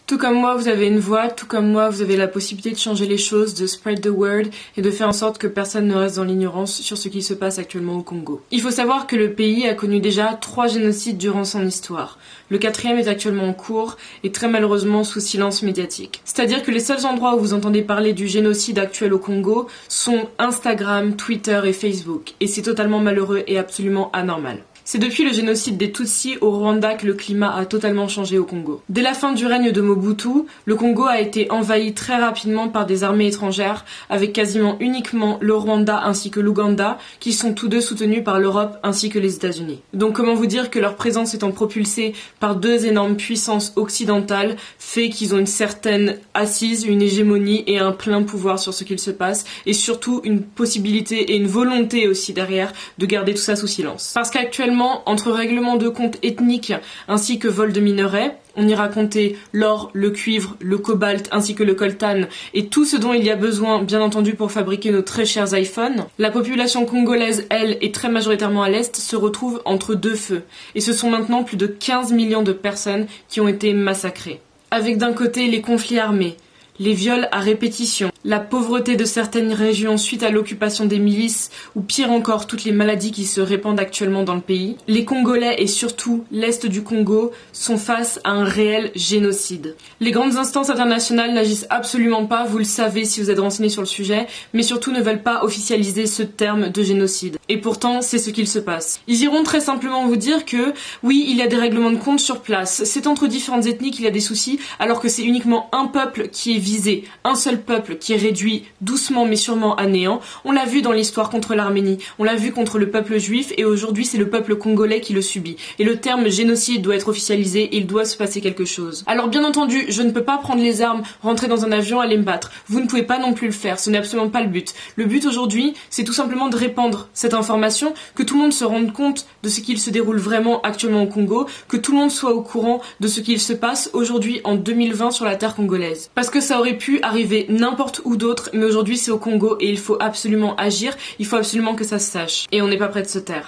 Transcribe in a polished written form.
Tout comme moi, vous avez une voix, tout comme moi, vous avez la possibilité de changer les choses, de spread the word et de faire en sorte que personne ne reste dans l'ignorance sur ce qui se passe actuellement au Congo. Il faut savoir que le pays a connu déjà 3 génocides durant son histoire. Le 4e est actuellement en cours et très malheureusement sous silence médiatique. C'est-à-dire que les seuls endroits où vous entendez parler du génocide actuel au Congo sont Instagram, Twitter et Facebook. Et c'est totalement malheureux et absolument anormal. C'est depuis le génocide des Tutsis au Rwanda que le climat a totalement changé au Congo. Dès la fin du règne de Mobutu, le Congo a été envahi très rapidement par des armées étrangères, avec quasiment uniquement le Rwanda ainsi que l'Ouganda, qui sont tous deux soutenus par l'Europe ainsi que les États-Unis. Donc comment vous dire que leur présence étant propulsée par 2 énormes puissances occidentales fait qu'ils ont une certaine assise, une hégémonie et un plein pouvoir sur ce qu'il se passe, et surtout une possibilité et une volonté aussi derrière de garder tout ça sous silence. Parce qu'actuellement, entre règlement de comptes ethniques ainsi que vol de minerais, on y racontait l'or, le cuivre, le cobalt ainsi que le coltan et tout ce dont il y a besoin bien entendu pour fabriquer nos très chers iPhones. La population congolaise, elle, et très majoritairement à l'est, se retrouve entre 2 feux. Et ce sont maintenant plus de 15 millions de personnes qui ont été massacrées. Avec d'un côté les conflits armés, les viols à répétition, la pauvreté de certaines régions suite à l'occupation des milices, ou pire encore, toutes les maladies qui se répandent actuellement dans le pays, les Congolais et surtout l'Est du Congo sont face à un réel génocide. Les grandes instances internationales n'agissent absolument pas, vous le savez si vous êtes renseigné sur le sujet, mais surtout ne veulent pas officialiser ce terme de génocide. Et pourtant, c'est ce qu'il se passe. Ils iront très simplement vous dire que, oui, il y a des règlements de compte sur place, c'est entre différentes ethnies qu'il y a des soucis, alors que c'est uniquement un peuple qui est visé, un seul peuple qui est réduit doucement mais sûrement à néant. On l'a vu dans l'histoire contre l'Arménie, on l'a vu contre le peuple juif et aujourd'hui c'est le peuple congolais qui le subit. Et le terme génocide doit être officialisé et il doit se passer quelque chose. Alors bien entendu, je ne peux pas prendre les armes, rentrer dans un avion, aller me battre. Vous ne pouvez pas non plus le faire, ce n'est absolument pas le but. Le but aujourd'hui, c'est tout simplement de répandre cette information, que tout le monde se rende compte de ce qu'il se déroule vraiment actuellement au Congo, que tout le monde soit au courant de ce qu'il se passe aujourd'hui en 2020 sur la terre congolaise. Parce que ça aurait pu arriver n'importe où d'autre, mais aujourd'hui c'est au Congo et il faut absolument agir, il faut absolument que ça se sache. Et on n'est pas prêt de se taire.